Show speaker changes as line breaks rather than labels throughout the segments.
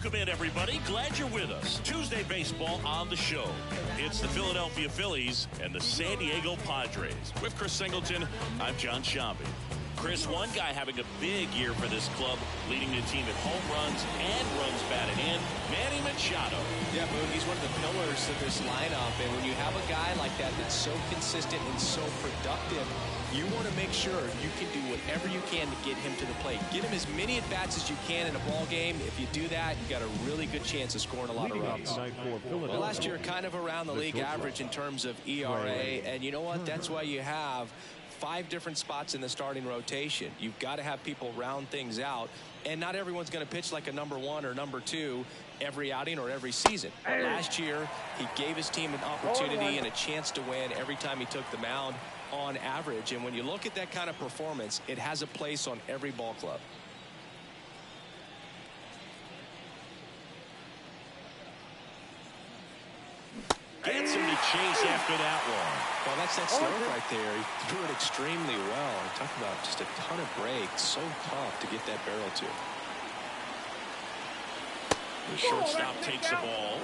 Welcome in, everybody. Glad you're with us. Tuesday baseball on the show. It's the Philadelphia Phillies and the San Diego Padres. With Chris Singleton, I'm John Shambi. Chris, one guy having a big year for this club, leading the team in home runs and runs batted in, Manny Machado.
Yeah, Boone, he's one of the pillars of this lineup, and when you have a guy like that that's so consistent and so productive, you want to make sure you can do whatever you can to get him to the plate. Get him as many at-bats as you can in a ball game. If you do that, you've got a really good chance of scoring a lot of runs. Well, last year, kind of around the league average in terms of ERA, and you know what? That's why you have 5 different spots in the starting rotation. You've got to have people round things out, and not everyone's going to pitch like a number 1 or number 2 every outing or every season. But last year, he gave his team an opportunity and a chance to win every time he took the mound on average. And when you look at that kind of performance, it has a place on every ball club.
Gets him to chase after that one.
Well, that's that stuff right there. He threw it extremely well. Talk about just a ton of breaks. So tough to get that barrel to.
The shortstop takes the ball.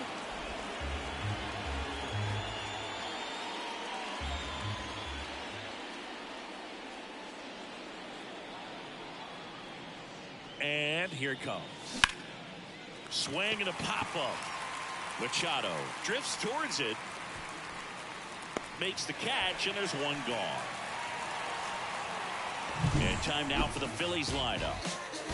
And here it comes. Swing and a pop-up. Machado drifts towards it. Makes the catch, and there's one gone. And time now for the Phillies lineup.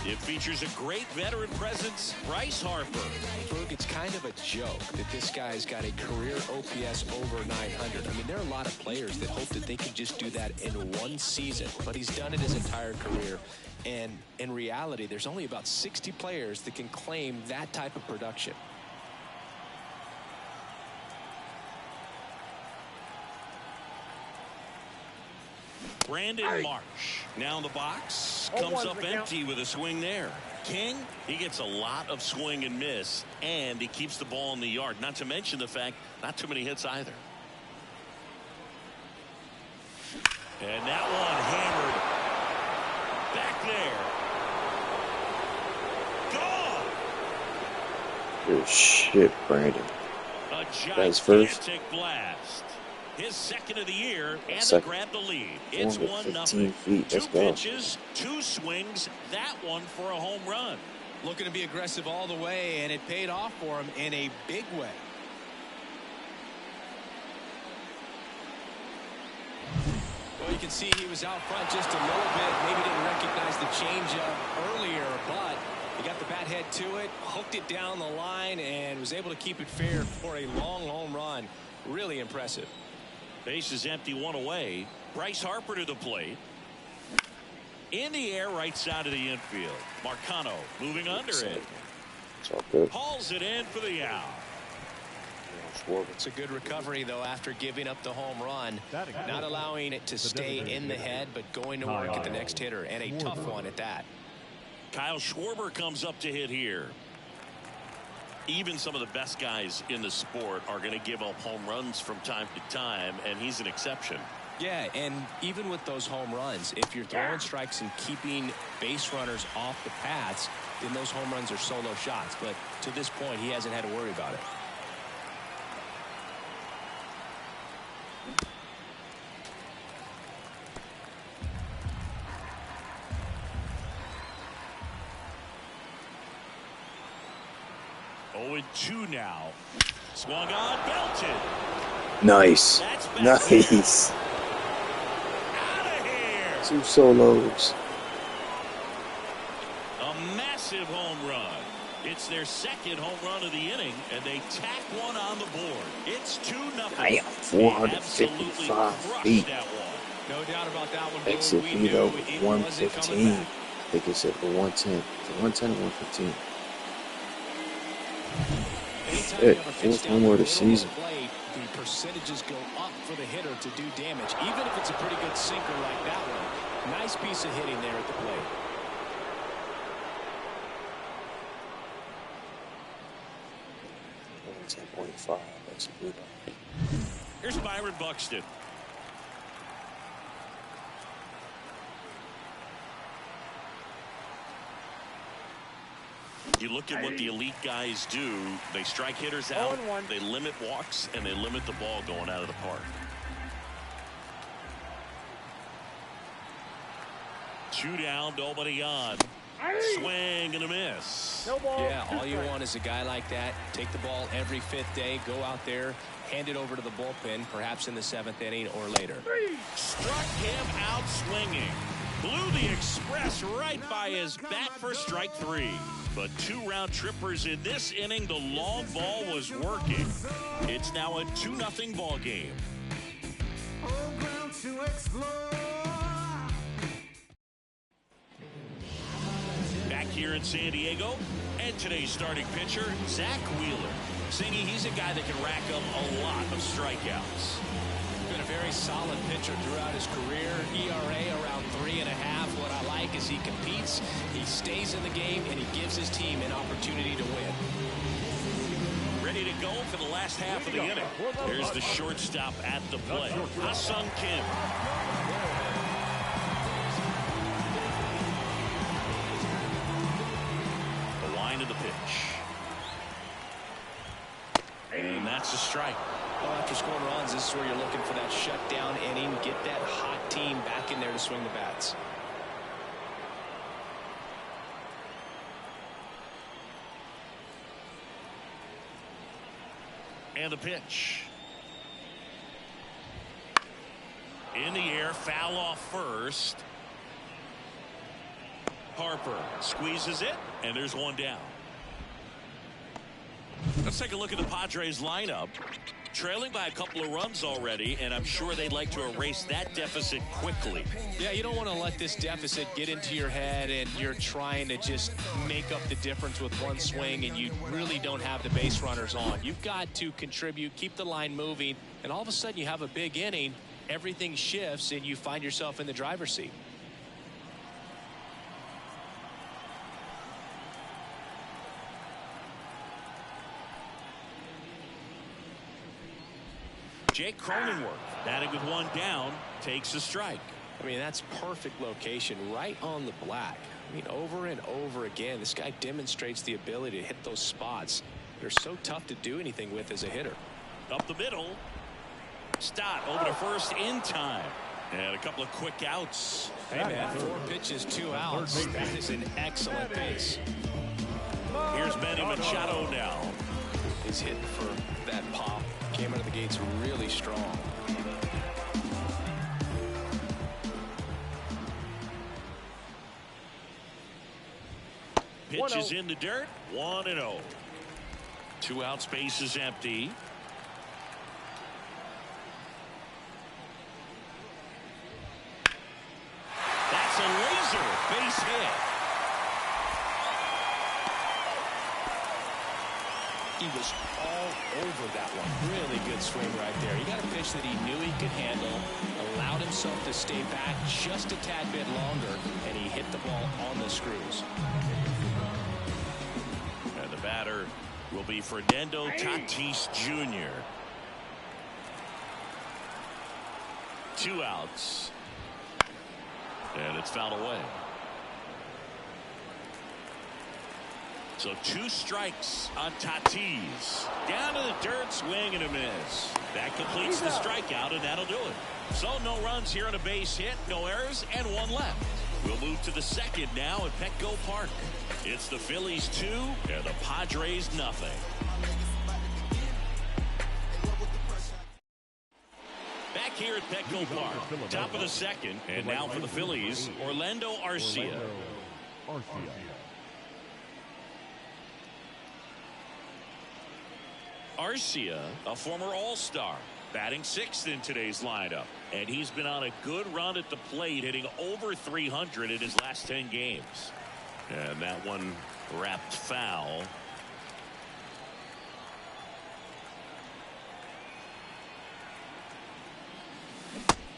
It features a great veteran presence, Bryce Harper.
Brooke, it's kind of a joke that this guy's got a career OPS over 900. I mean, there are a lot of players that hope that they can just do that in one season, but he's done it his entire career. And in reality, there's only about 60 players that can claim that type of production.
Brandon Marsh now in the box, comes up empty with a swing there. King, he gets a lot of swing and miss, and he keeps the ball in the yard, not to mention the fact not too many hits either. And that one hammered back there. Gone.
Good shit, Brandon.
A
That's first.
gigantic blast. His second of the year, and they
Second.
grab the lead. It's
15
1-0.
feet.
Two
Let's go.
pitches, 2 swings, that one for a home run.
Looking to be aggressive all the way, and it paid off for him in a big way. Well, you can see he was out front just a little bit. Maybe didn't recognize the changeup earlier, but he got the bat head to it, hooked it down the line, and was able to keep it fair for a long home run. Really impressive.
Base is empty, 1 away. Bryce Harper to the plate. In the air, right side of the infield. Marcano moving under it.
It's all good.
Hauls it in for the out.
It's a good recovery, though, after giving up the home run. Not allowing it to stay in the head, but going to work at the next hitter, and a tough one at that.
Kyle Schwarber comes up to hit here. Even some of the best guys in the sport are going to give up home runs from time to time, and he's an exception.
Yeah, and even with those home runs, if you're throwing strikes and keeping base runners off the paths, then those home runs are solo shots. But to this point, he hasn't had to worry about it.
Oh, and 2 now. Swung on, belted.
Nice. Nice.
Out of here.
2 solos.
A massive home run. It's their second home run of the inning, and they tack one on the board. It's 2-0.
I am 455 feet.
No doubt about that one.
Exit feet over 115. I think it's at 110. 110 or 115. Shit, 4th homer of the season.
The percentages go up for the hitter to do damage, even if it's a pretty good sinker like that one. Nice piece of hitting there at the plate.
.5. That's a good one.
Here's Byron Buxton. You look at what the elite guys do. They strike hitters out, they limit walks, and they limit the ball going out of the park. 2 down, nobody on. Swing and a miss.
No ball. Yeah, all you want is a guy like that. Take the ball every 5th day, go out there, hand it over to the bullpen, perhaps in the 7th inning or later.
Struck him out swinging. Blew the express right by his bat for strike 3. But 2 round trippers in this inning. The long ball was working. It's now a 2-0 ball game. Back here in San Diego, and today's starting pitcher, Zach Wheeler. Singy, he's a guy that can rack up a lot of strikeouts.
Been a very solid pitcher throughout his career. ERA around 3.5. What I like is he competes, he stays in the game, and he gives his team an opportunity to win.
Ready to go for the last half of the inning. Here's the shortstop at the plate, Ha-Sung Kim. The line of the pitch. And that's a strike.
Well, after scoring runs, this is where you're looking for that shutdown inning. Get that hot team back in there to swing the bats.
And the pitch. In the air, foul off first. Harper squeezes it, and there's 1 down. Let's take a look at the Padres lineup. Trailing by a couple of runs already, and I'm sure they'd like to erase that deficit quickly.
Yeah, you don't want to let this deficit get into your head and you're trying to just make up the difference with one swing and you really don't have the base runners on. You've got to contribute, keep the line moving, and all of a sudden you have a big inning, everything shifts, and you find yourself in the driver's seat.
Jake Cronenworth, batting with 1 down, takes a strike.
I mean, that's perfect location, right on the black. I mean, over and over again, this guy demonstrates the ability to hit those spots. They're so tough to do anything with as a hitter.
Up the middle. Stott over to first in time. And a couple of quick outs.
Hey, man, 4 pitches, 2 outs. That is an excellent base.
Here's Manny Machado now.
He's hitting for that pop. Came out of the gates really strong.
Pitch is in the dirt. 1-0. 2 outs, base is empty. That's a laser base hit.
He was all over that one. Really good swing right there. He got a pitch that he knew he could handle, allowed himself to stay back just a tad bit longer, and he hit the ball on the screws.
And the batter will be Fernando Tatis Jr. 2 outs. And it's fouled away. So 2 strikes on Tatis. Down to the dirt, swing and a miss. That completes the strikeout, and that'll do it. So no runs here on a base hit, no errors, and 1 left. We'll move to the 2nd now at Petco Park. It's the Phillies 2 and the Padres nothing. Back here at Petco Park, top of the 2nd, and now for the Phillies, Orlando Arcia. Arcia, a former All-Star, batting 6th in today's lineup, and he's been on a good run at the plate, hitting over 300 in his last 10 games. And that one wrapped foul.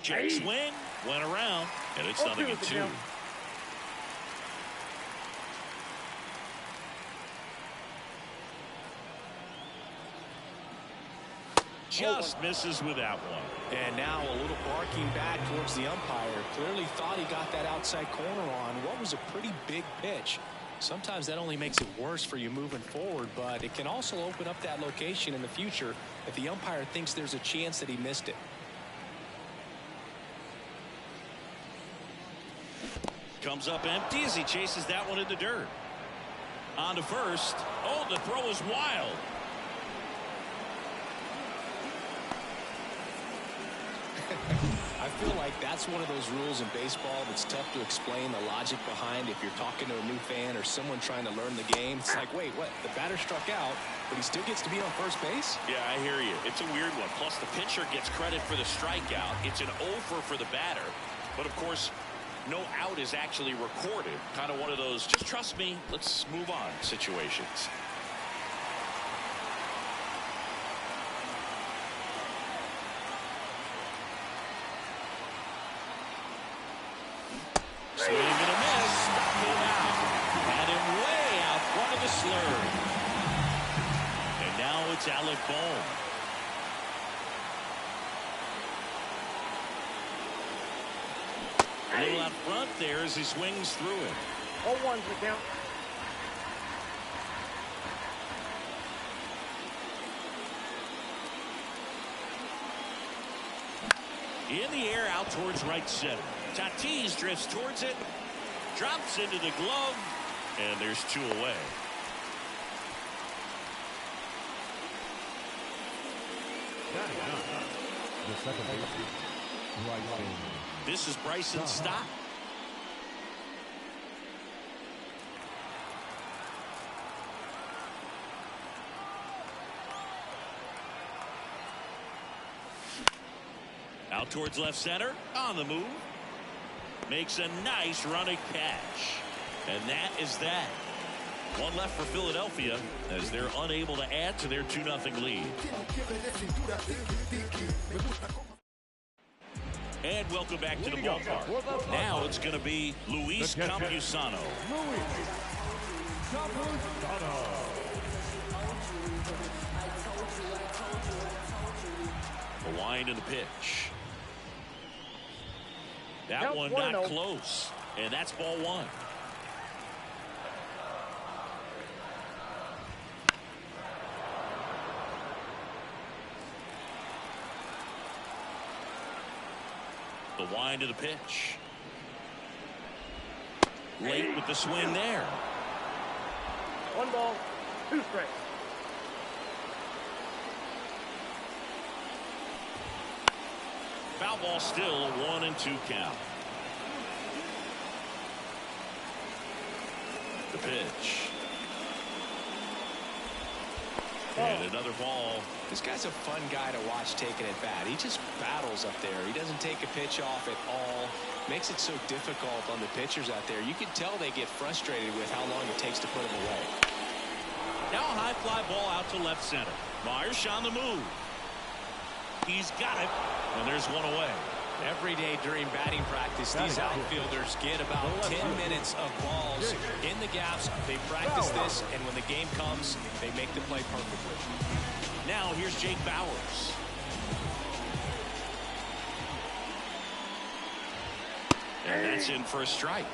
Check swing, went around, and it's 0-2. Just misses with that one.
And now a little barking back towards the umpire. Clearly thought he got that outside corner on what was a pretty big pitch. Sometimes that only makes it worse for you moving forward, but it can also open up that location in the future if the umpire thinks there's a chance that he missed it.
Comes up empty as he chases that one in the dirt. On to first. Oh, the throw is wild.
I feel like that's one of those rules in baseball that's tough to explain the logic behind if you're talking to a new fan or someone trying to learn the game. It's like, wait, what? The batter struck out, but he still gets to be on first base?
Yeah, I hear you. It's a weird one. Plus, the pitcher gets credit for the strikeout. It's an over for the batter. But, of course, no out is actually recorded. Kind of one of those, just trust me, let's move on situations. Swing and a miss. Stop him out. Had him way out front of the slurve. And now it's Alec Bohm. A little out front there as he swings through it.
0-1's the count.
In the air out towards right center. Tatis drifts towards it, drops into the glove, and there's 2 away.
The second baseman, Bryson.
This is Bryson Stott. Out towards left center, on the move. Makes a nice running catch. And that is that. One left for Philadelphia as they're unable to add to their 2-0 lead. And welcome back to the ballpark. Now it's going to be Luis Campusano. The wind of the pitch. That one not close. And that's ball 1. The wind of the pitch. Late with the swing there.
1 ball, 2 strikes.
Foul ball still, 1-2 count. The pitch. And another ball.
This guy's a fun guy to watch taking at bat. He just battles up there. He doesn't take a pitch off at all. Makes it so difficult on the pitchers out there. You can tell they get frustrated with how long it takes to put him away.
Now a high fly ball out to left center. Marsh on the move. He's got it. And there's 1 away.
Every day during batting practice, these outfielders get about 10 minutes of balls in the gaps. They practice this, and when the game comes, they make the play perfectly.
Now here's Jake Bauers. And that's in for a strike.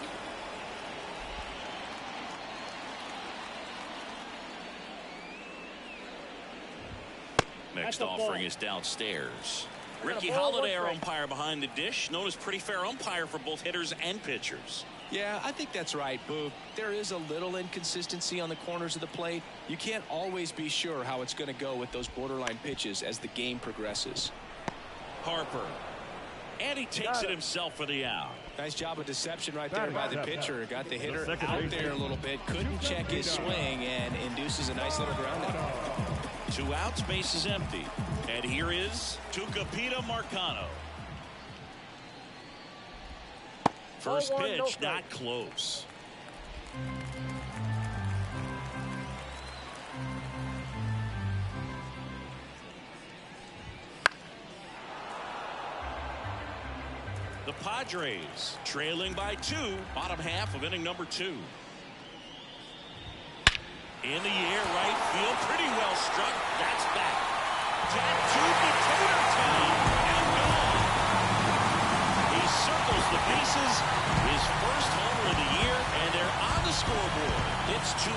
Next offering is downstairs. Ricky Holiday, our umpire behind the dish, known as pretty fair umpire for both hitters and pitchers.
Yeah, I think that's right, Boog. There is a little inconsistency on the corners of the plate. You can't always be sure how it's going to go with those borderline pitches as the game progresses.
Harper. And he takes it himself for the out.
Nice job of deception right there by the pitcher. Got the hitter out there a little bit. Couldn't check his swing and induces a nice little ground out.
2 outs, base is empty. And here is Tucupita Marcano. First pitch, not close. The Padres trailing by 2, bottom half of inning number 2. In the air, right field, pretty well struck. That's back. Tattooed the Tater Town and gone. He circles the bases. His first homer of the year, and they're on the the scoreboard. It's 2-1.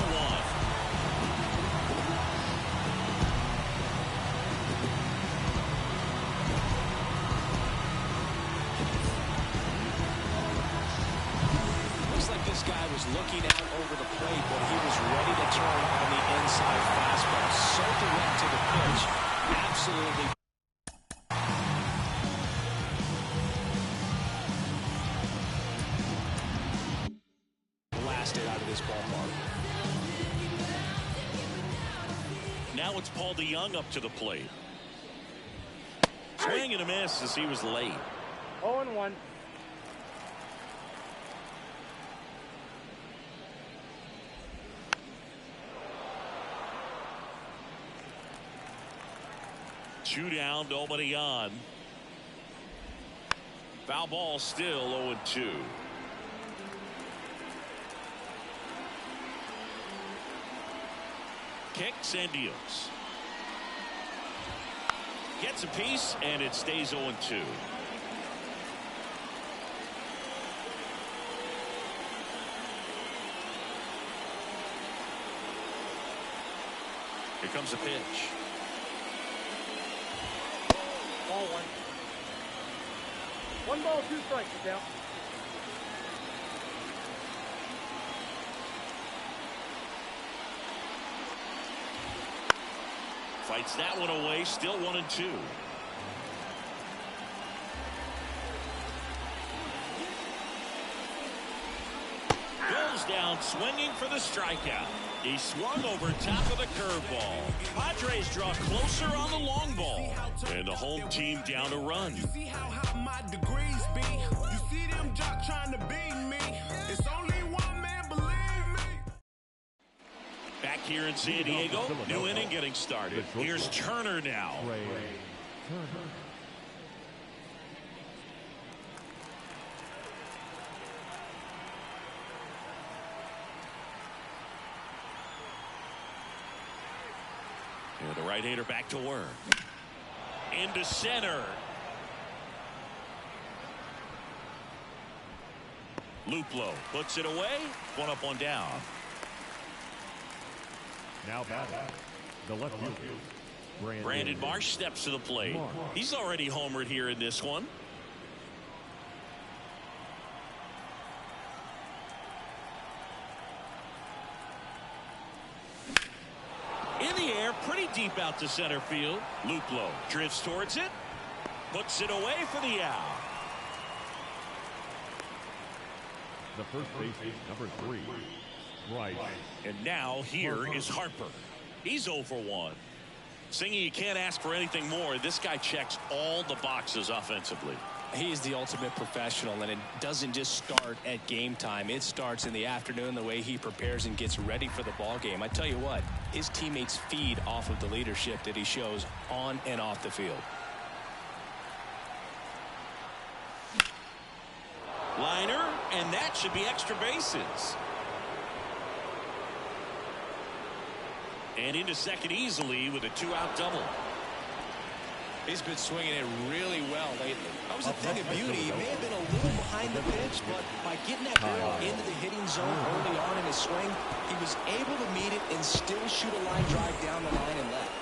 This guy was looking out over the plate, but he was ready to turn on the inside fastball. So direct to the pitch. Absolutely. Blasted out of this ballpark.
Now it's Paul DeYoung up to the plate. Swing and a miss as he was late.
0-1.
Two down, nobody on. Foul ball, still 0-2. Kicks and deals. Gets a piece, and it stays 0-2. Here comes a pitch.
Ball 1. 1 ball, 2 strikes, the count.
Fights that one away, still 1-2. Goes down swinging for the strikeout. He swung over top of the curveball. Padres draw closer on the long ball. And the home team down a run.
You see how high my degrees be? You see them jock trying to beat me? It's only one man, believe me.
Back here in San Diego, new inning getting started. Here's Turner now. And the right-hander back to work. Into center. Luplow puts it away. One up, one down.
Now batting, the left fielder,
Brandon Marsh steps to the plate. He's already homered here in this one. In the air, pretty deep out to center field. Luplow drifts towards it. Puts it away for the out.
The first baseman, number 3, Rice.
And now here is Harper. He's 0 for 1. Singing, you can't ask for anything more. This guy checks all the boxes offensively.
He is the ultimate professional, and it doesn't just start at game time. It starts in the afternoon, the way he prepares and gets ready for the ball game. I tell you what, his teammates feed off of the leadership that he shows on and off the field.
Liner, and that should be extra bases. And into second easily with a 2-out double.
He's been swinging it really well lately. That was a thing of beauty. He may have been a little behind the pitch, but by getting that ball into the hitting zone early on in his swing, he was able to meet it and still shoot a line drive down the line and left.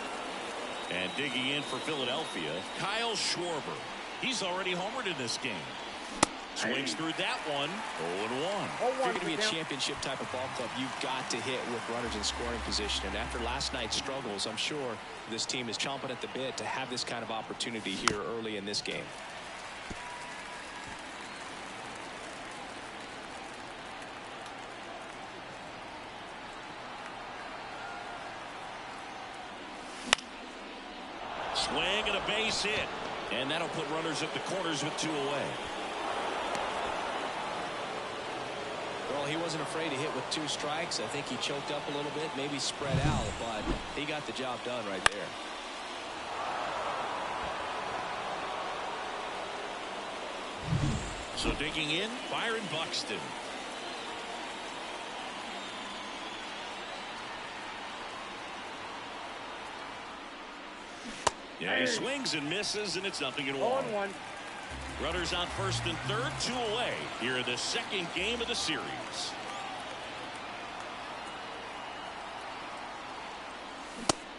And digging in for Philadelphia, Kyle Schwarber. He's already homered in this game. Swings through that one. 0-1.
If you're going to be a championship type of ball club, you've got to hit with runners in scoring position. And after last night's struggles, I'm sure this team is chomping at the bit to have this kind of opportunity here early in this game.
Swing and a base hit. And that'll put runners at the corners with 2 away.
Well, he wasn't afraid to hit with 2 strikes. I think he choked up a little bit, maybe spread out, but he got the job done right there.
So digging in, Byron Buxton. Yeah, he swings and misses, and it's 0-1.
0-1.
Runners on first and third, 2 away here in the second game of the series.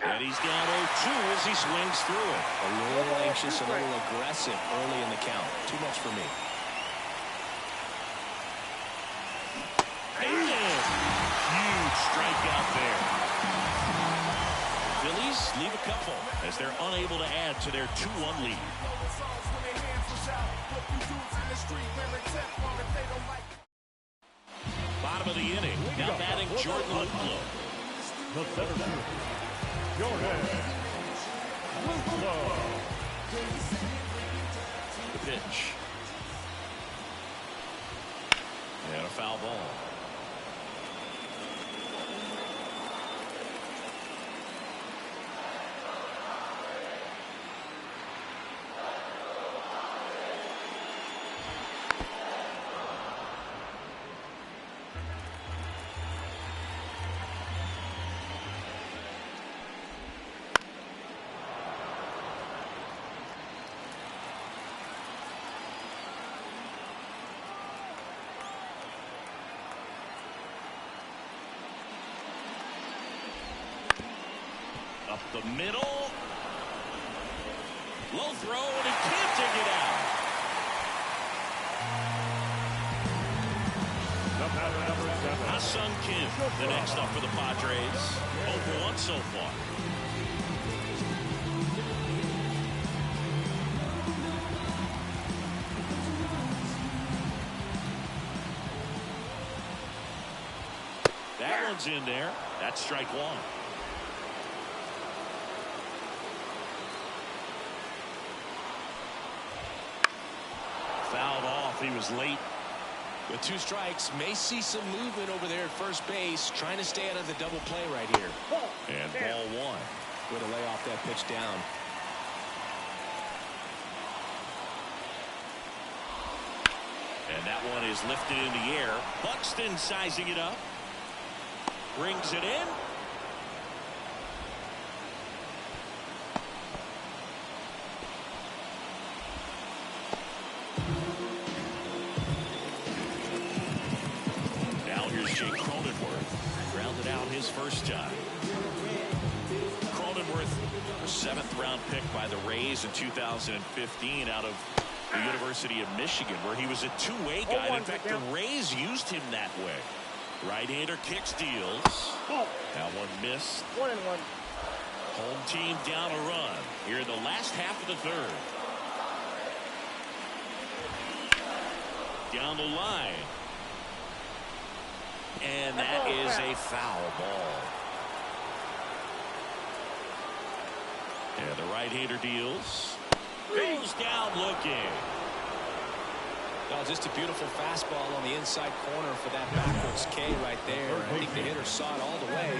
And he's down 0-2 as he swings through it.
A little anxious, a little aggressive early in the count. Too much for me.
And huge strikeout there. Phillies leave a couple as they're unable to add to their 2-1 lead. Bottom of the inning. Now batting Jordan Luplow.
The center fielder, Jordan Luplow.
The pitch. And a foul ball. Up the middle. Low throw, and he can't dig it out.
Number 7.
Ha-Sung Kim, the next up for the Padres. 0-1 so far. That one's in there. That's strike one. Fouled off. He was late.
With 2 strikes, may see some movement over there at first base, trying to stay out of the double play right here.
And ball one.
Way to lay off that pitch down.
And that one is lifted in the air. Buxton sizing it up. Brings it in. First time. Cronenworth, a 7th-round pick by the Rays in 2015 out of the University of Michigan, where he was a two-way guy. In fact, the Rays used him that way. Right-hander kicks, deals. That one missed.
1-1.
Home team down a run here in the last half of the third. Down the line. And that is a foul ball. And the right-hander deals. Goes down looking.
Well, just a beautiful fastball on the inside corner for that backwards K right there. I think the hitter saw it all the way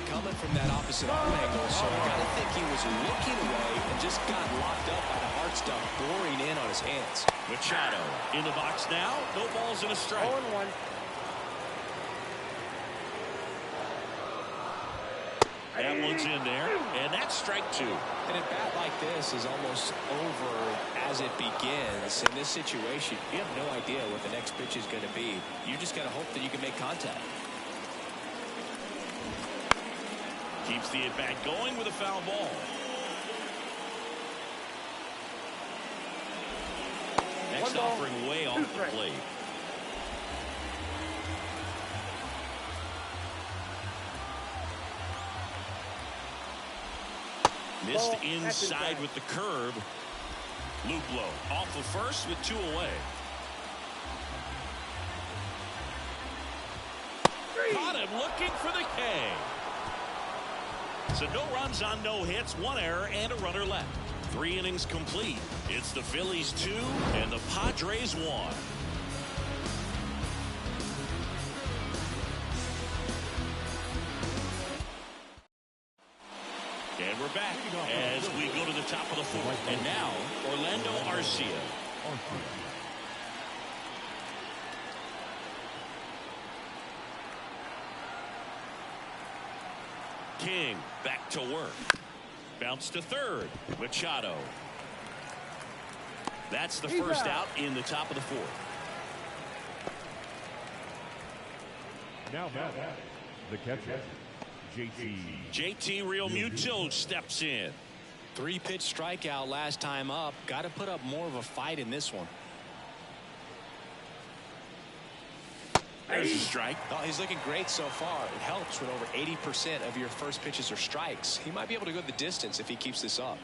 coming from that opposite arm angle. So I got to think he was looking away and just got locked up by the hard stuff boring in on his hands.
Machado in the box now. No balls and a strike.
0-1.
That one's in there, and that's strike 2.
And a bat like this is almost over as it begins. In this situation, you have no idea what the next pitch is going to be. You just got to hope that you can make contact.
Keeps the at-bat going with a foul ball. Next offering way off the plate. Missed inside with the curve. Luplow off the first with 2 away. Caught him looking for the K. So no runs on no hits, 1 error, and a runner left. 3 innings complete. It's the Phillies 2 and the Padres 1. And we're back as we go to the top of the 4th. And now, Orlando Arcia. King back to work. Bounce to third. Machado. That's the first out in the top of the 4th.
Now, the catcher,
JT Realmuto steps in.
3-pitch strikeout last time up. Got to put up more of a fight in this one.
There's a strike.
Oh, he's looking great so far. It helps when over 80% of your first pitches are strikes. He might be able to go the distance if he keeps this up.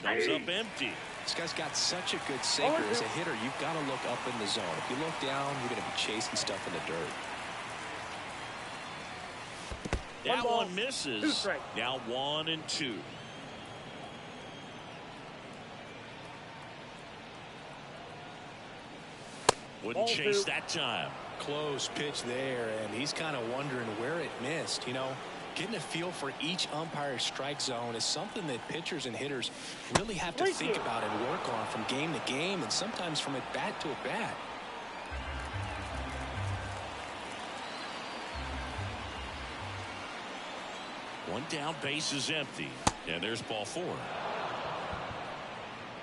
Comes up empty.
This guy's got such a good sinker. As a hitter, you've got to look up in the zone. If you look down, you're going to be chasing stuff in the dirt.
That one misses. Now 1-2. Wouldn't chase that time.
Close pitch there, and he's kind of wondering where it missed. You know, getting a feel for each umpire's strike zone is something that pitchers and hitters really have to think about and work on from game to game, and sometimes from at bat to at bat.
One down, base is empty, and there's ball 4.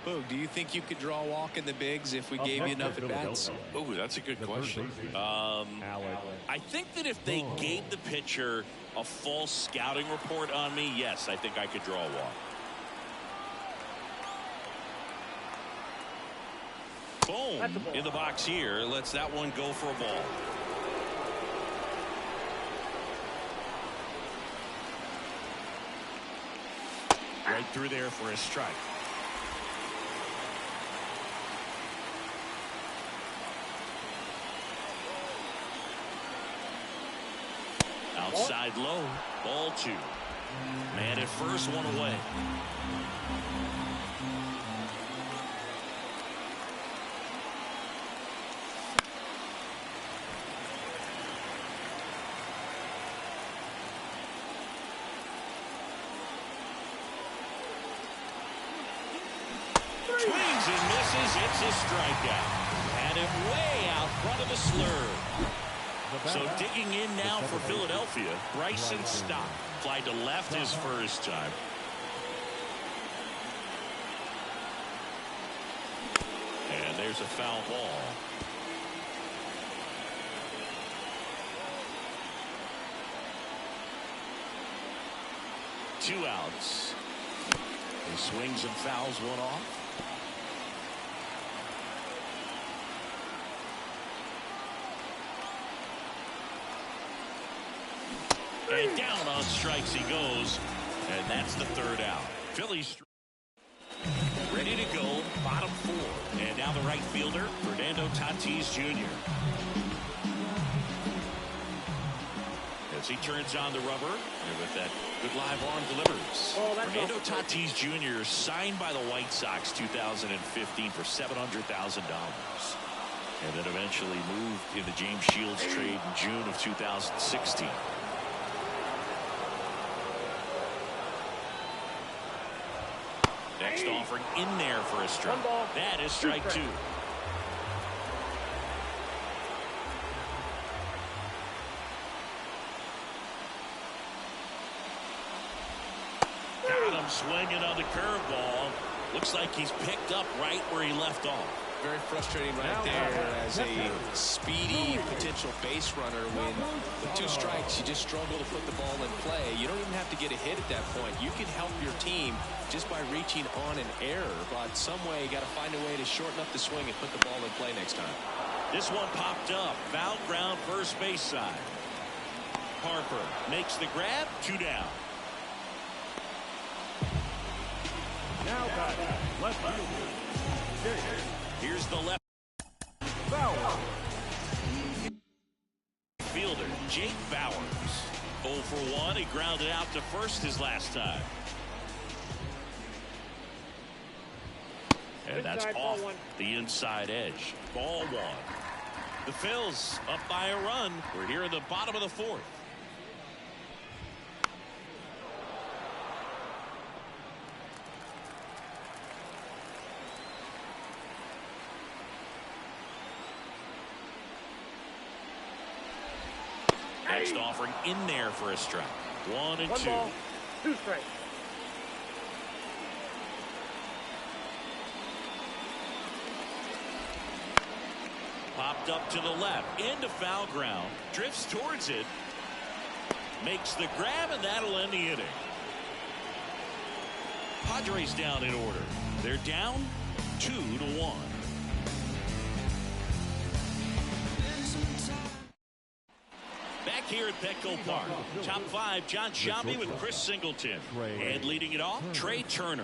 Boog, do you think you could draw a walk in the bigs if we gave you enough at bats?
Oh, that's a good question. I think that if they gave the pitcher a full scouting report on me, yes, I think I could draw a walk. Boom, in the box here, lets that one go for a ball. Right through there for a strike. Outside low, ball 2. Man at first, one away. Swings and misses. It's a strikeout. And it way out front of the slurve. So digging in now for Philadelphia, Bryson Stott. Fly to left his first time. And there's a foul ball. Two outs. He swings and fouls one off. And down on strikes he goes, and that's the 3rd out. Phillies ready to go, bottom 4. And now the right fielder, Fernando Tatis Jr. As he turns on the rubber, and with that good live arm delivers. Fernando Tatis Jr. signed by the White Sox 2015 for $700,000. And then eventually moved in the James Shields trade in June of 2016. Next offering in there for a strike. That is strike 2. Got him swinging on the curveball. Looks like he's picked up right where he left off.
Very frustrating right there as a speedy potential base runner. When with 2 strikes, you just struggle to put the ball in play. You don't even have to get a hit at that point. You can help your team just by reaching on an error. But some way, you got to find a way to shorten up the swing and put the ball in play next time.
This one popped up. Foul ground, first base side. Harper makes the grab. 2 down.
Now batting, left fielder.
Here's the left fielder, Jake Bowers. 0 for 1. He grounded out to first his last time. And that's off the inside edge. Ball 1. The Phils up by a run. We're here in the bottom of the 4th. Next offering in there for a strike. 1 and 2.
2 strikes.
Popped Popped up to the left into foul ground. Drifts towards it. Makes the grab, and that'll end the inning. Padres down in order. They're down 2-1. Back here at Petco Park. Top 5, John Shambi with Chris Singleton. And leading it off, Trey Turner.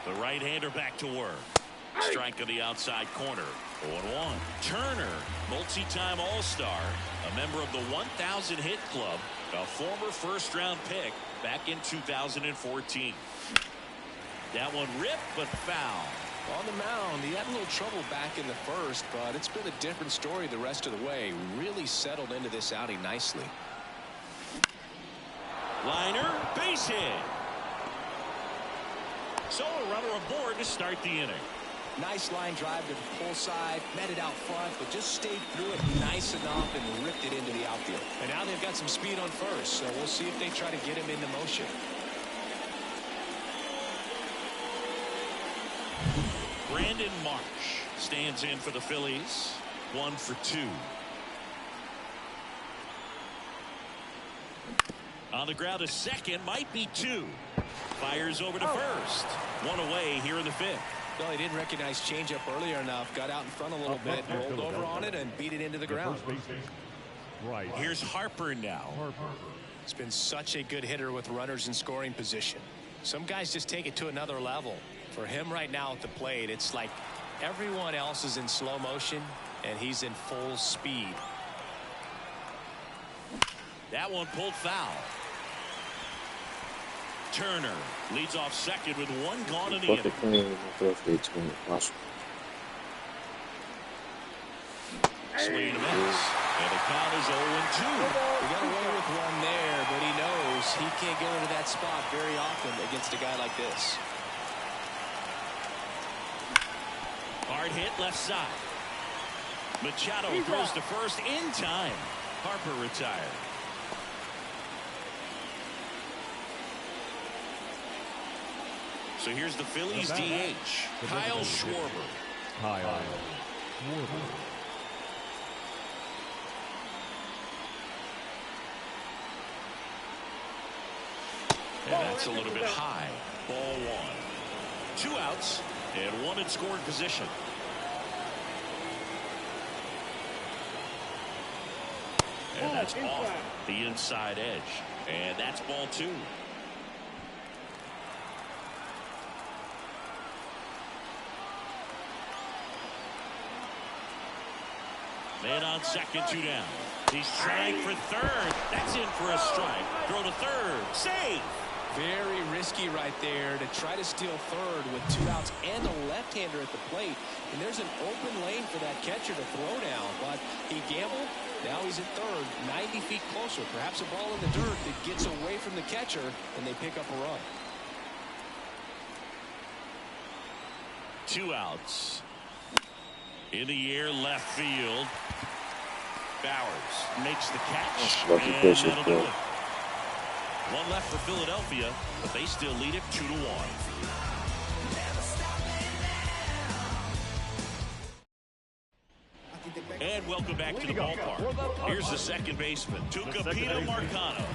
The right-hander back to work. Strike on the outside corner. 0-1. Turner, multi-time All-Star, a member of the 1,000 hit club, a former first-round pick back in 2014. That one ripped, but foul.
On the mound, he had a little trouble back in the first, but it's been a different story the rest of the way. Really settled into this outing nicely.
Liner, base hit. So a runner aboard to start the inning.
Nice line drive to the pull side, met it out front, but just stayed through it nice enough and ripped it into the outfield. And now they've got some speed on first, so we'll see if they try to get him into motion.
Brandon Marsh stands in for the Phillies. 1 for 2. On the ground, a second, might be 2. Fires over to first. 1 away here in the 5th.
Well, he didn't recognize changeup earlier enough. Got out in front a little bit, rolled over on it, and beat it into the ground.
Right.
Here's Harper now.
It's been such a good hitter with runners in scoring position. Some guys just take it to another level. For him right now at the plate, it's like everyone else is in slow motion, and he's in full speed.
That one pulled foul. Turner leads off second with 1 gone in the inning. Swing and a miss. And the count is 0-2.
He got away with one there, but he knows he can't go into that spot very often against a guy like this.
Hard hit left side. Machado throws to first in time. Harper retired. So here's the Phillies DH, Kyle Schwarber. And that's a little bit high. Ball 1. 2 outs and 1 in scoring position. And that's off the inside edge. And that's ball 2. Man on second, 2 down. He's trying for third. That's in for a strike. Throw to third. Save.
Very risky right there to try to steal third with 2 outs and a left-hander at the plate. And there's an open lane for that catcher to throw down. But he gambled. Now he's at third, 90 feet closer. Perhaps a ball in the dirt that gets away from the catcher, and they pick up a run.
2 outs. In the air, left field. Bowers makes the catch.
Lucky pitch,
And that'll do it. 1 left for Philadelphia, but they still lead it 2-1. And welcome back to the ballpark. Here's the second baseman, Tucupita Marcano.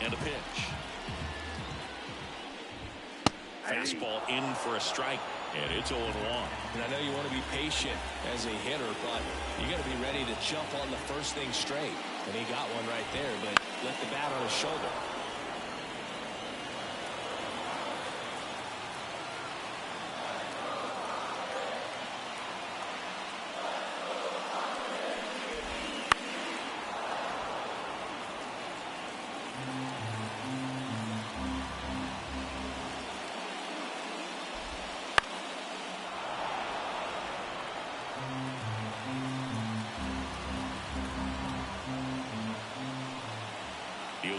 And a pitch. Fastball in for a strike, and it's 0-1.
And I know you want to be patient as a hitter, but you got to be ready to jump on the first thing straight. And he got one right there, but let the bat on his shoulder.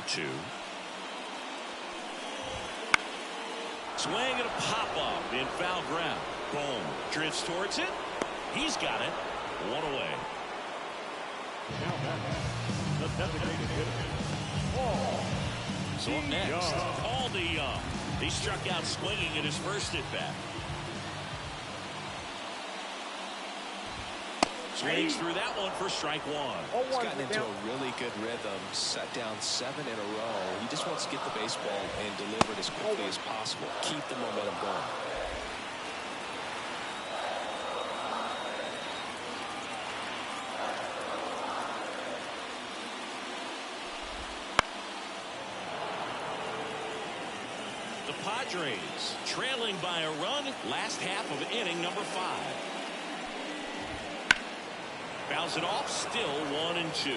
Two. Swing and a pop-up in foul ground. Boom. Drifts towards it. He's got it. 1 away.
Now batting, the designated hitter.
So up next, Paul DeYoung. He struck out swinging at his first at bat. Swings through that one for strike one.
He's gotten into a really good rhythm, set down 7 in a row. He just wants to get the baseball and deliver it as quickly as possible. Keep the momentum going.
The Padres trailing by a run, last half of inning number 5. Fouls it off, still 1-2.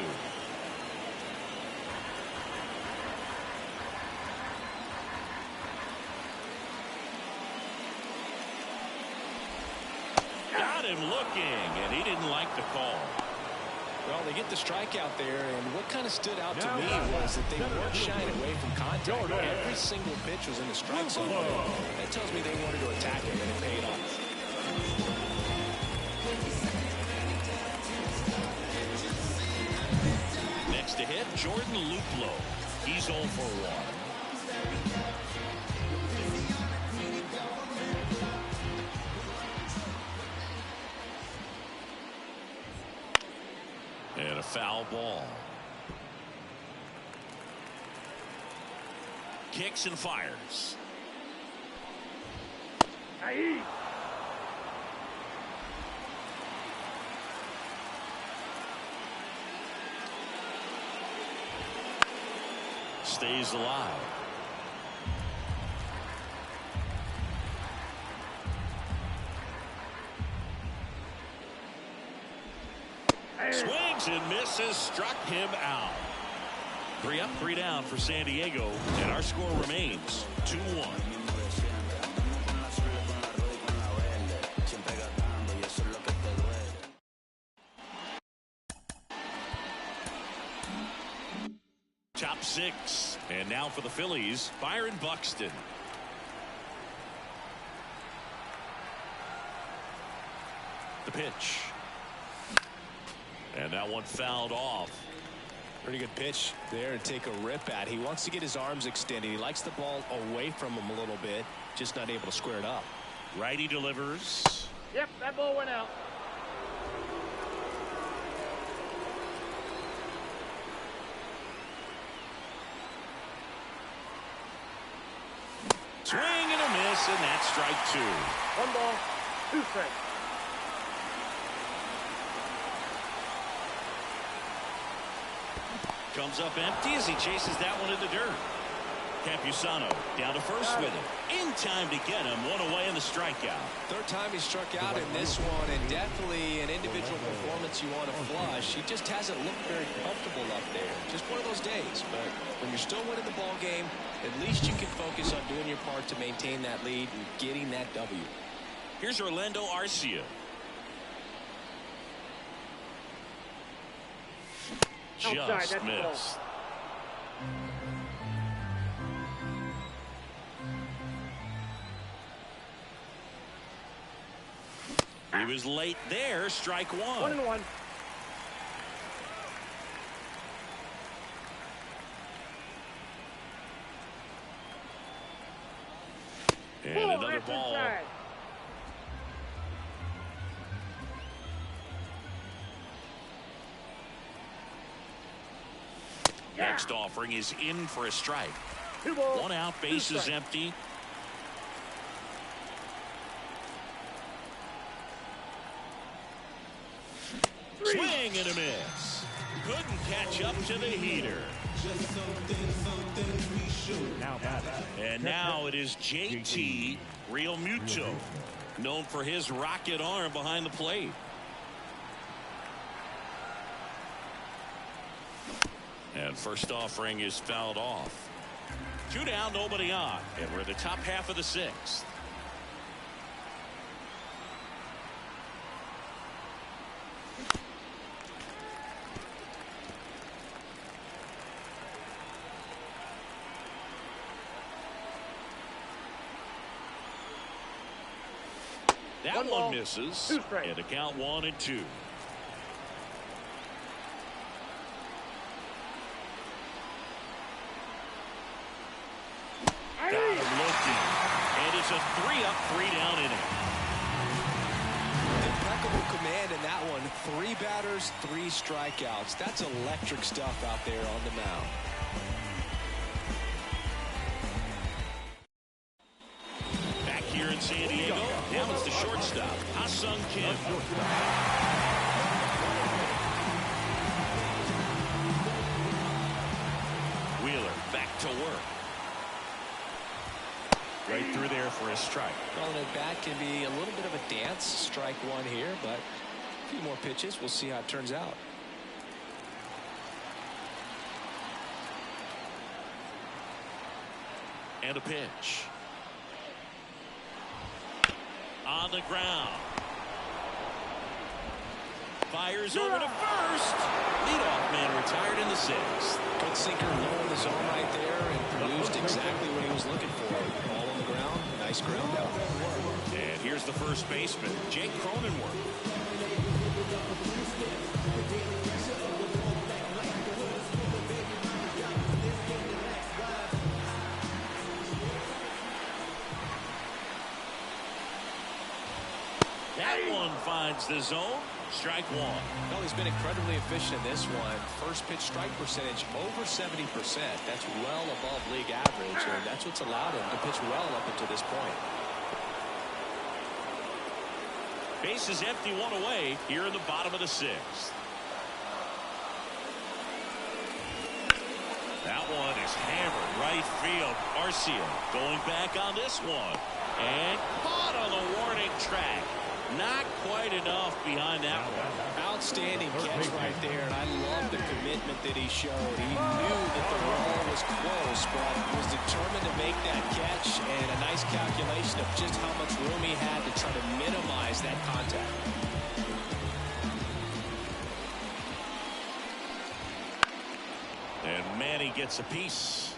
Got him looking, and he didn't like the call.
Well, they get the strikeout there, and what kind of stood out to me was that they weren't shying away from contact. Every single pitch was in the strike zone. That tells me they wanted to attack him, and it paid off.
Next to hit, Jordan Luplow. He's 0 for 1. And a foul ball. Kicks and fires.
Aye.
Stays alive. Swings and misses, struck him out. 3 up, 3 down for San Diego, and our score remains 2-1. Top 6, and now for the Phillies, Byron Buxton. The pitch. And that one fouled off.
Pretty good pitch there to take a rip at. He wants to get his arms extended. He likes the ball away from him a little bit, just not able to square it up.
Righty delivers.
Yep, that ball went out.
Swing and a miss, and that's strike 2.
1 ball, 2 strikes.
Comes up empty as he chases that one in the dirt. Campusano down to first with him. In time to get him. 1 away in the strikeout.
Third time he struck out in this one, and definitely an individual performance you want to flush. He just hasn't looked very comfortable up there. Just one of those days. But when you're still winning the ball game, at least you can focus on doing your part to maintain that lead and getting that W.
Here's Orlando Arcia. Just missed. He was late there. Strike 1.
1-1.
And another ball. Next offering is in for a strike.
2 balls,
1 out,
2
base is
strikes.
empty. Swing and a miss. Couldn't catch up to the heater.
Now batting.
And now it is JT Realmuto, known for his rocket arm behind the plate. And first offering is fouled off. 2 down, nobody on, and we're in the top half of the 6th. That
1
one
ball,
misses,
2 strikes.
and the count 1-2. it's a 3-up, 3-down inning.
Impeccable command in that one. 3 batters, 3 strikeouts. That's electric stuff out there on the mound.
Back here in San Diego, now it's the shortstop, Ha-Sung Kim. Wheeler back to work. Right through there for a strike.
Well, an at-bat can be a little bit of a dance. Strike 1 here, but a few more pitches. We'll see how it turns out.
And a pitch. On the ground. Fires over to first. Leadoff man retired in the 6th.
Good sinker low in the zone right there and produced exactly what he was looking for. Ball on the ground. Nice ground out.
And here's the first baseman, Jake Cronenworth. That one finds the zone. Strike 1.
Well, he's been incredibly efficient in this one. First pitch strike percentage over 70%. That's well above league average, and that's what's allowed him to pitch well up until this point.
Base is empty, 1 away here in the bottom of the 6th. That one is hammered right field. Arcia going back on this one. And caught on the warning track. Not quite enough behind that one.
Outstanding catch right there, and I love the commitment that he showed. He knew that the wall was close, but he was determined to make that catch, and a nice calculation of just how much room he had to try to minimize that contact.
And Manny gets a piece.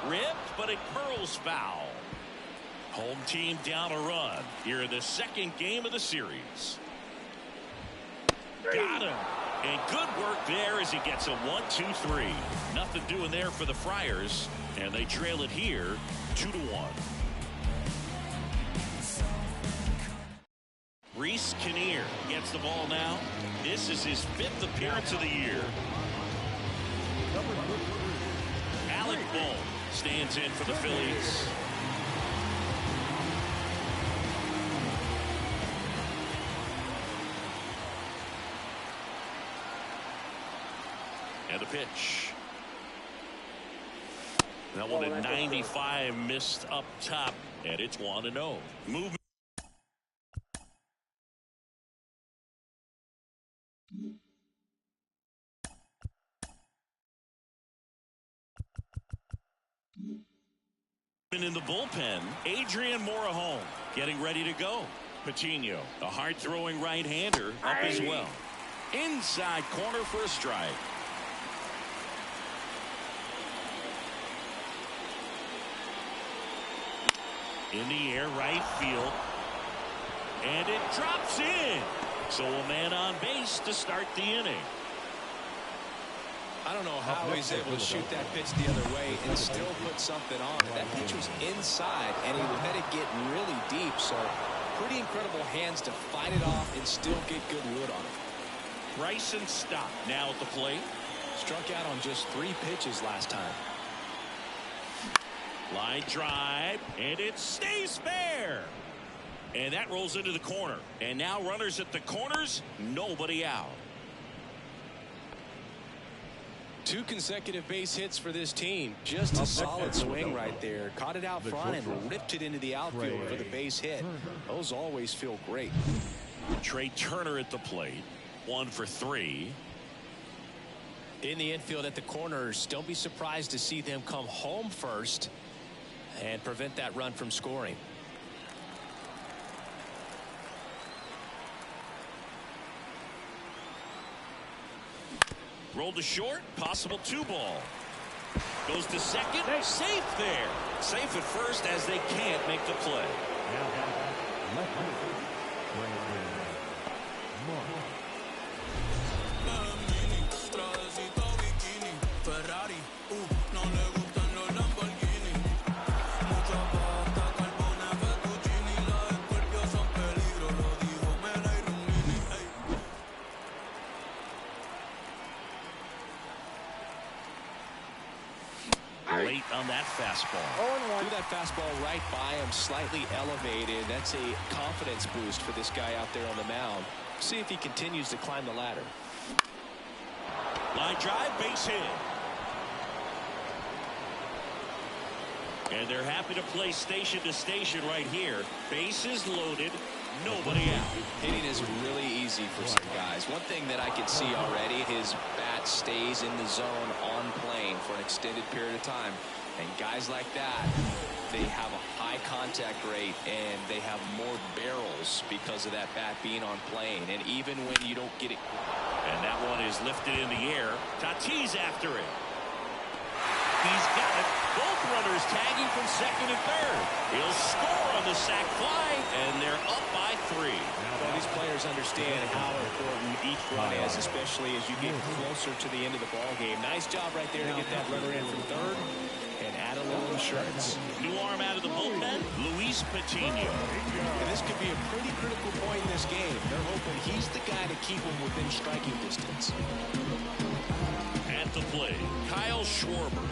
Ripped, but it curls foul. Home team down a run here in the 2nd game of the series. Got him. And good work there as he gets a 1-2-3. Nothing doing there for the Friars, and they trail it here 2-1. Reese Kinnear gets the ball now. This is his 5th appearance of the year. Alec Bohm stands in for the Phillies. And the pitch. That one at 95 missed up top, and it's 1-0. Movement. In the bullpen, Adrian Morejon getting ready to go. Patino, a hard-throwing right-hander, up as well. Inside corner for a strike. In the air, right field. And it drops in. So a man on base to start the inning.
I don't know how he's able to shoot that pitch the other way and still put something on. That pitch was inside, and he let it get really deep. So pretty incredible hands to fight it off and still get good wood on it.
Bryson Stott now at the plate.
Struck out on just 3 pitches last time.
Line drive, and it stays fair. And that rolls into the corner. And now runners at the corners, nobody out.
2 consecutive base hits for this team. Just a solid swing right there. Caught it out front and ripped it into the outfield for the base hit. Those always feel great.
Trey Turner at the plate. 1 for 3.
In the infield at the corners, don't be surprised to see them come home first and prevent that run from scoring.
Rolled to short, possible 2-ball. Goes to second, safe there. Safe at first as they can't make the play. Late on that fastball.
Threw that fastball right by him, slightly elevated. That's a confidence boost for this guy out there on the mound. See if he continues to climb the ladder.
Line drive, base hit. And they're happy to play station to station right here. Bases loaded, nobody out.
Hitting is really easy for some guys. One thing that I can see already, his bat stays in the zone on plane for an extended period of time. And guys like that, they have a high contact rate and they have more barrels because of that bat being on plane. And even when you don't get it.
And that one is lifted in the air. Tatis after it. He's got it. Both runners tagging from second and third. He'll score on the sac fly, and they're up by 3.
Well, these players understand how important each run is, especially as you get closer to the end of the ball game. Nice job right there to get that runner in from third and add a little insurance.
New arm out of the bullpen, Luis Patino.
And this could be a pretty critical point in this game. They're hoping he's the guy to keep them within striking distance.
At the plate, Kyle Schwarber.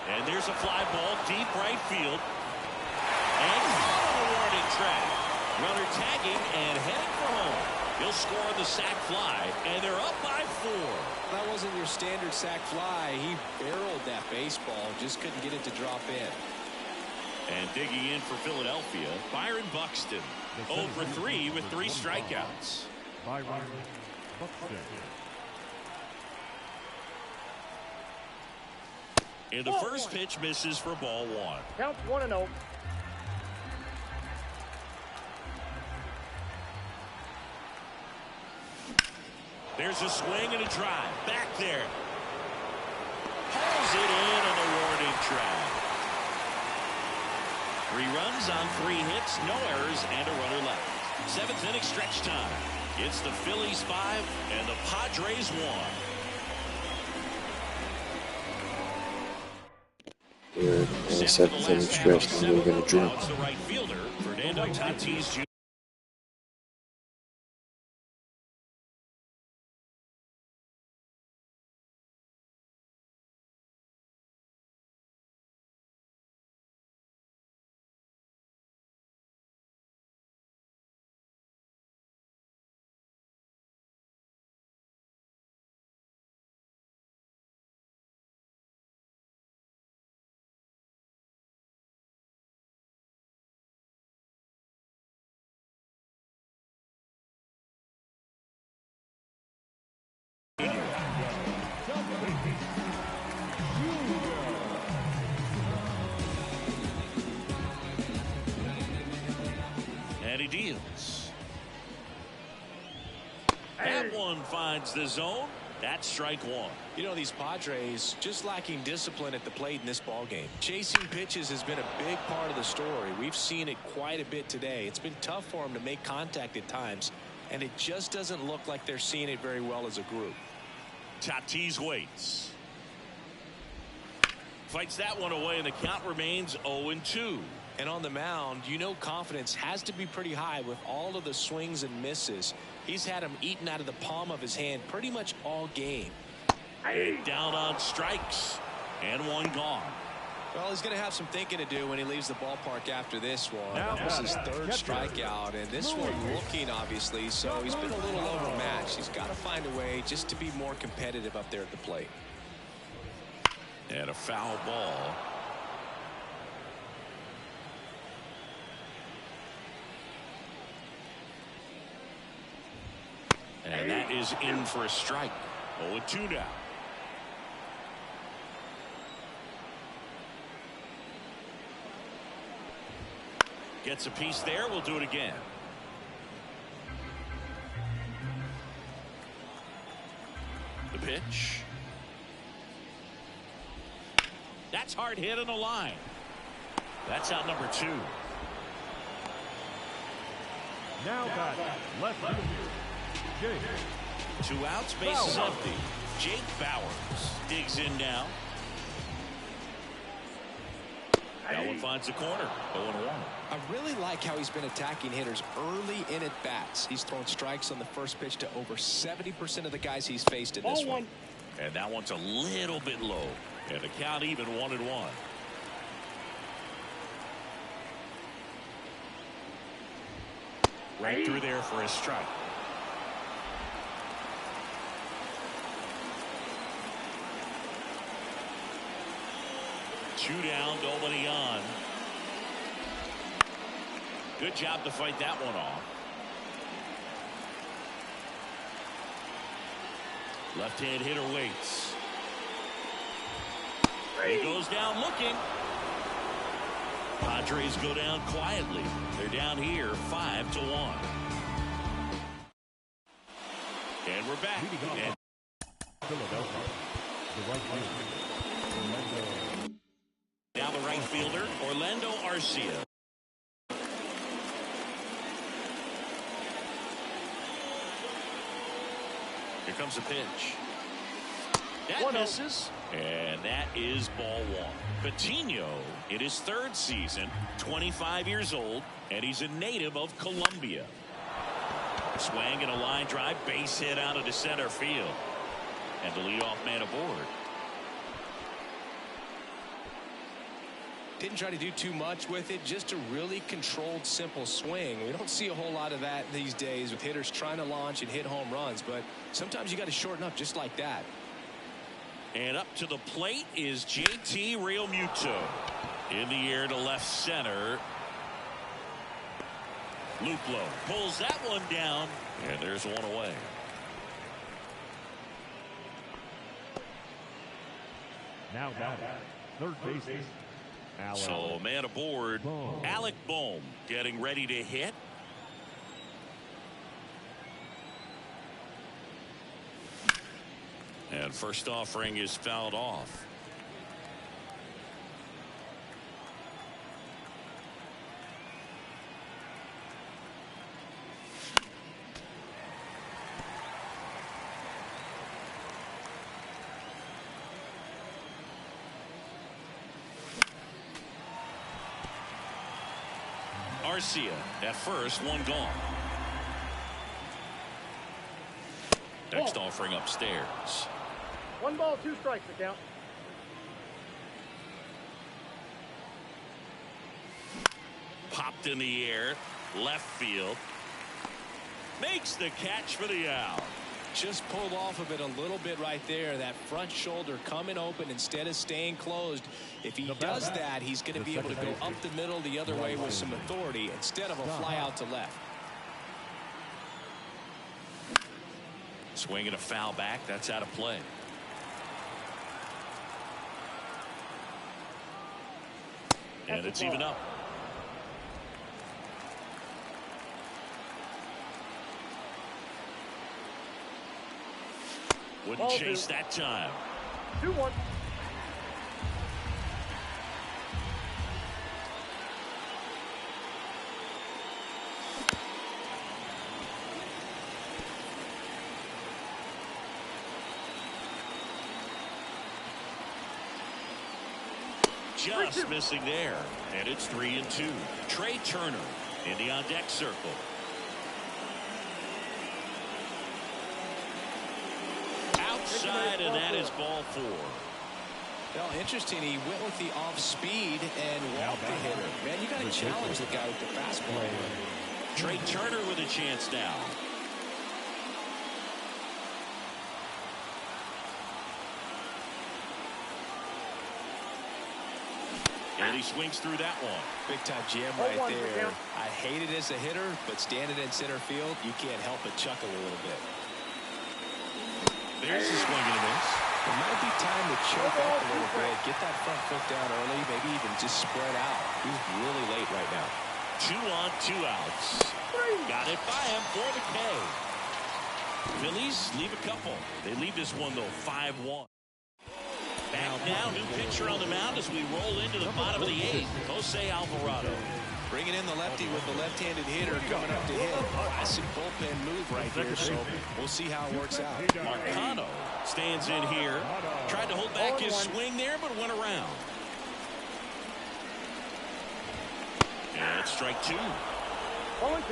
And there's a fly ball deep right field. And caught on a warning track. Runner tagging and heading for home. He'll score on the sac fly, and they're up by 4.
That wasn't your standard sac fly. He barreled that baseball, just couldn't get it to drop in.
And digging in for Philadelphia, Byron Buxton. 0 for 3 with 3 strikeouts.
Byron Buxton.
And the first pitch misses for ball 1.
Counts 1-0.
There's a swing and a drive. Back there. Hauls it in on the warning track. 3 runs on 3 hits, no errors, and a runner left. 7th inning stretch time. It's the Phillies 5 and the Padres 1.
We're in the 7th inning stretch, and we're going to draw.
Now it's the right fielder, Fernando Tatis Jr. And he deals. That one finds the zone. That's strike 1.
You know, these Padres just lacking discipline at the plate in this ball game. Chasing pitches has been a big part of the story. We've seen it quite a bit today. It's been tough for them to make contact at times, and it just doesn't look like they're seeing it very well as a group.
Tatis waits. Fights that one away, and the count remains 0-2.
And on the mound, you know confidence has to be pretty high with all of the swings and misses. He's had them eaten out of the palm of his hand pretty much all game.
Down on strikes, and 1 gone.
Well, he's going to have some thinking to do when he leaves the ballpark after this one. This is 3rd strikeout, and this one looking, obviously, so he's been a little overmatched. He's got to find a way just to be more competitive up there at the plate.
And a foul ball. And that is in for a strike. 0-2 now. Gets a piece there. We'll do it again. The pitch. That's hard hit on the line. That's out number 2.
Now batting, left fielder, Jake.
2 outs, bases empty. Jake Bowers digs in now. That one finds the corner. 0-1.
I really like how he's been attacking hitters early in at bats. He's thrown strikes on the first pitch to over 70% of the guys he's faced in this one.
And that one's a little bit low. And the count even 1-1. Right through there for a strike. Two down, nobody on. Good job to fight that one off. Left-hand hitter waits. He goes down looking. Padres go down quietly. They're down here 5-1. And we're back. And
Philadelphia, the right fielder,
now the right fielder, Orlando Arcia. Here comes a pitch. That misses. And that is ball 1. Patino in his 3rd season, 25 years old, and he's a native of Colombia. Swing and a line drive, base hit out of the center field. And the leadoff man aboard.
Didn't try to do too much with it, just a really controlled, simple swing. We don't see a whole lot of that these days with hitters trying to launch and hit home runs, but sometimes you got to shorten up just like that.
And up to the plate is JT Realmuto. In the air to left center. Luplow pulls that one down, and there's one away.
now batting, third baseman.
So man aboard, Alec Bohm getting ready to hit. And first offering is fouled off. Arcia at first, one gone. Next offering upstairs.
1 ball, 2 strikes, the count.
Popped in the air, left field. Makes the catch for the out.
Just pulled off of it a little bit right there. That front shoulder coming open instead of staying closed. If he does that, he's going to be able to go up the middle the other way with some authority instead of a fly out to left.
Swinging a foul back. That's out of play. And it's even up. Wouldn't chase that time.
2-1.
Just missing there, and it's 3-2. Trey Turner in the on deck circle. Outside, and that is ball 4.
Well, interesting. He went with the off speed and walked the hitter. Man, you got to challenge the guy with the fastball.
Trey Turner with a chance now. And he swings through that one.
Big time jam right there. I hate it as a hitter, but standing in center field, you can't help but chuckle a little bit.
There's a swing and a miss.
It might be time to choke up a little bit, get that front foot down early, maybe even just spread out. He's really late right now.
2 on, 2 outs. Got it by him for the K. Phillies leave a couple. They leave this one, though, 5-1. Back now, new pitcher on the mound as we roll into the bottom of the 8th. Jose Alvarado.
Bringing in the lefty with the left-handed hitter coming up to hit. Classic bullpen move right there, so we'll see how it works out.
Marcano stands in here. Tried to hold back his swing there, but went around. And it's strike 2.
0-2.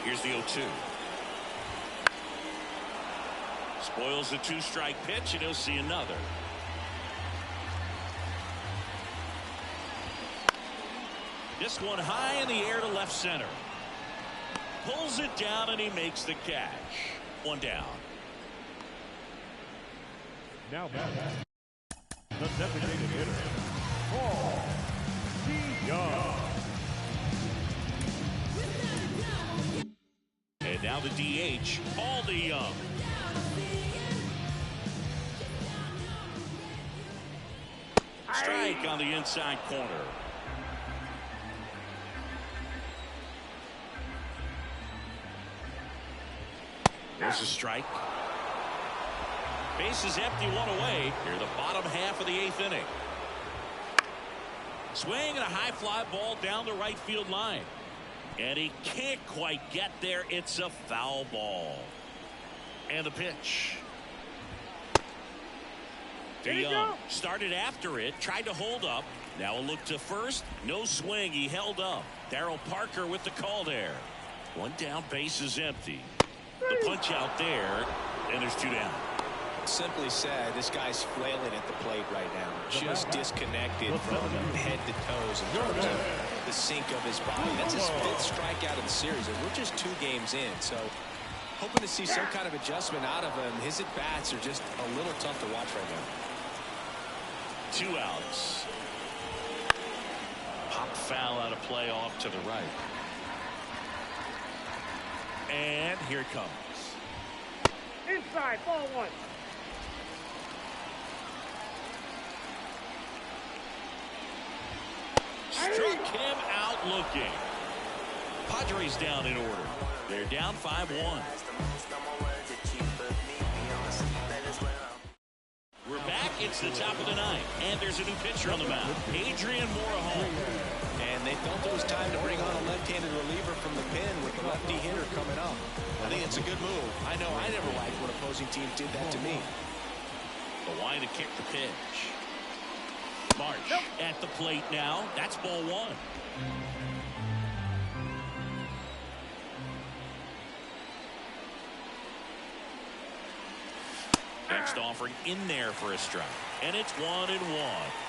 Here's the 0-2. Spoils the 2-strike pitch, and he'll see another. This one high in the air to left center. Pulls it down, and he makes the catch. 1 down.
Now back. The designated hitter, Paul Young.
And now the DH, Paul DeYoung. Strike on the inside corner. There's a strike. Base is empty, 1 away. Here the bottom half of the 8th inning. Swing and a high fly ball down the right field line. And he can't quite get there. It's a foul ball. And the pitch. DeYoung started after it, tried to hold up. Now a look to first. No swing. He held up. Darryl Parker with the call there. 1 down, base is empty. The punch out there, and there's 2 down.
Simply said, this guy's flailing at the plate right now. Just disconnected from head to toes in terms of the sink of his body. That's his 5th strikeout of the series, and we're just 2 games in. So hoping to see some kind of adjustment out of him. His at-bats are just a little tough to watch right now.
2 outs. Pop foul out of play off to the right. And here it comes.
Inside, ball 1.
Struck him out looking. Padres down in order. They're down 5-1. We're back. It's the top of the 9th. And there's a new pitcher on the mound. Adrian Morejon.
And they felt it was time to bring on a left-handed reliever from the pen with the lefty hitter coming up. I think it's a good move. I know I never liked when opposing teams did that to me.
The line to kick the pitch. March at the plate now. That's ball 1. Next offering in there for a strike. And it's 1-1.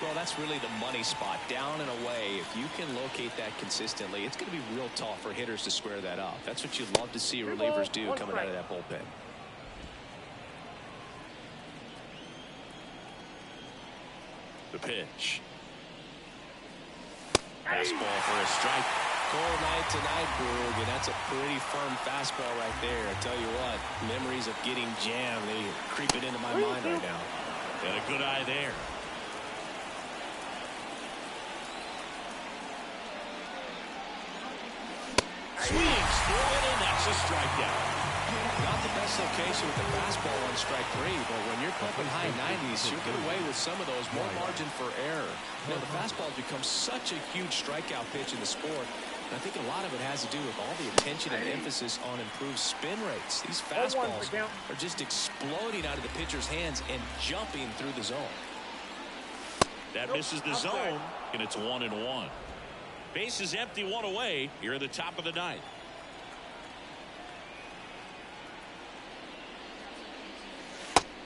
Well, that's really the money spot. Down and away. If you can locate that consistently, it's going to be real tough for hitters to square that up. That's what you'd love to see relievers do coming out of that bullpen.
The pitch. Fastball for a strike.
Cold night tonight, Boog, and that's a pretty firm fastball right there. I tell you what, memories of getting jammed, they creep it into my mind right now.
And a good eye there. Swings through it, and that's a strikeout.
Not the best location with the fastball on strike 3, but when you're pumping high 90s, you'll get away with some of those, more margin for error. You know, the fastball has become such a huge strikeout pitch in the sport. And I think a lot of it has to do with all the attention and emphasis on improved spin rates. These fastballs are just exploding out of the pitcher's hands and jumping through the zone.
That misses the zone, and it's 1-1. Base is empty, 1 away. Here at the top of the 9th.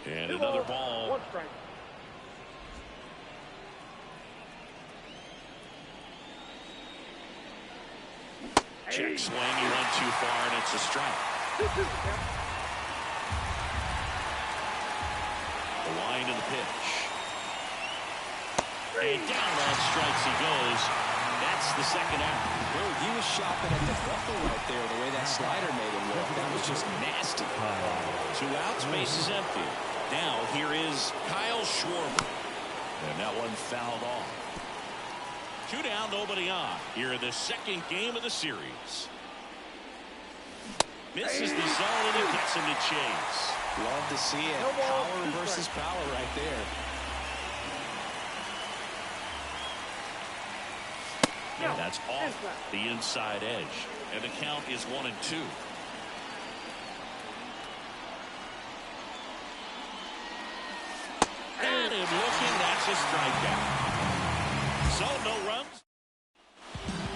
And another ball.
1 strike.
Check swing. He went too far, and it's a strike. The line to the pitch. And down on strikes he goes. That's the 2nd out.
Dude, he was shopping at the buckle right there, the way that slider made him look. That was just nasty.
2 outs, base is empty. Now here is Kyle Schwarber. And that one fouled off. 2 down, nobody on. Here in the 2nd game of the series. Misses the zone, and it gets him to chase.
Love to see it.
No ball,
Power
two
versus
strikes.
power right there.
And that's off the inside edge. And the count is 1-2. Got him looking. That's a strikeout. So no runs.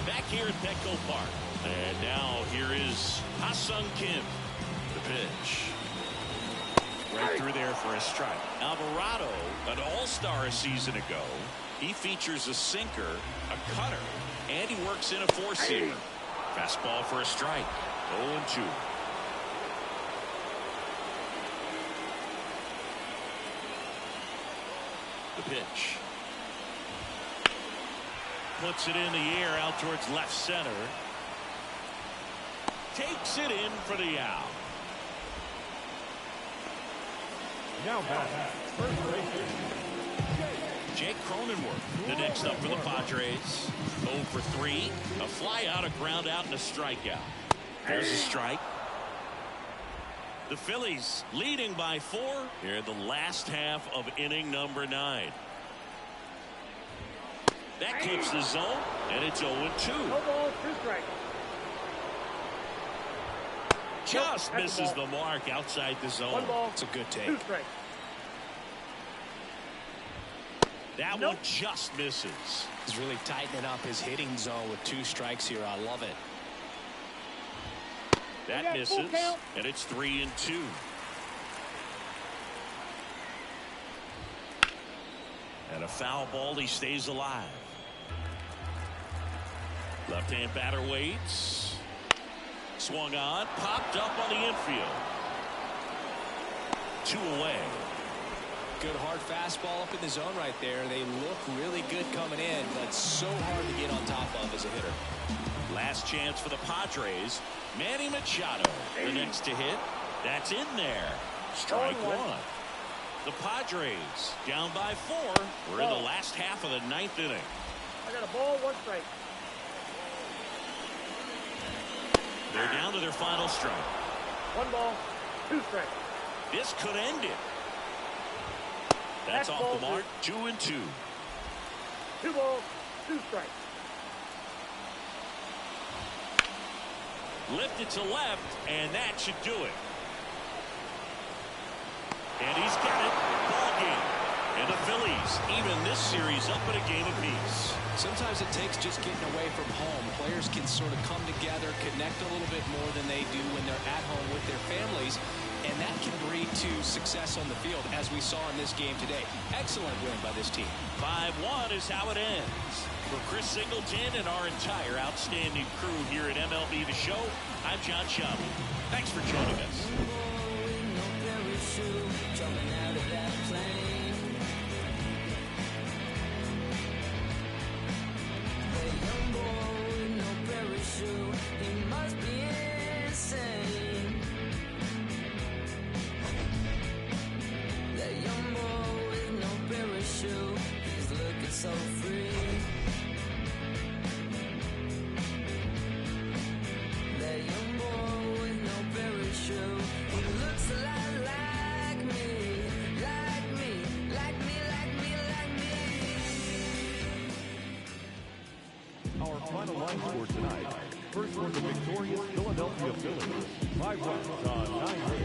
Back here at Petco Park. And now here is Ha-Sung Kim. The pitch. Right through there for a strike. Alvarado, an all-star a season ago. He features a sinker, a cutter, and he works in a four-seamer. Fastball for a strike. 0-2. The pitch. Puts it in the air out towards left center. Takes it in for the out.
Now batting, first baseman,
Jake Cronenworth, the next up for the Padres. 0 for 3. A fly out, a ground out, and a strikeout. There's a strike. The Phillies leading by 4 here in the last half of inning number 9. That clips the zone, and it's 0-2.
No ball, 2 strikes.
Just
Nope,
misses the mark outside the zone.
1 ball,
It's a good take.
2 strikes.
That
Nope.
one just misses.
He's really tightening up his hitting zone with 2 strikes here. I love it.
That
got full
misses,
count.
and it's 3-2. And a foul ball, he stays alive. Left-hand batter waits. Swung on, popped up on the infield. 2 away.
Good hard fastball up in the zone right there. They look really good coming in, but so hard to get on top of as a hitter.
Last chance for the Padres. Manny Machado, the next to hit. That's in there. Strike 1. The Padres down by 4. We're in the last half of the 9th inning.
I got a ball, 1 strike.
They're down to their final strike.
1 ball, 2 strikes.
This could end it. That's off the mark. 2-2.
2 balls, 2 strikes.
Lifted to left, and that should do it. And he's got it. Ball game. And the Phillies even this series up at a game apiece.
Sometimes it takes just getting away from home. Players can sort of come together, connect a little bit more than they do when they're at home with their families, and that can lead to success on the field, as we saw in this game today. Excellent win by this team.
5-1 is how it ends. For Chris Singleton and our entire outstanding crew here at MLB The Show, I'm John Shambi. Thanks for joining us.
So free. That young boy with no parachute, he looks a lot like me, like me, like me, like me, like me.
our final line score tonight. First for the victorious Philadelphia Phillies, 5 runs on 9 hits.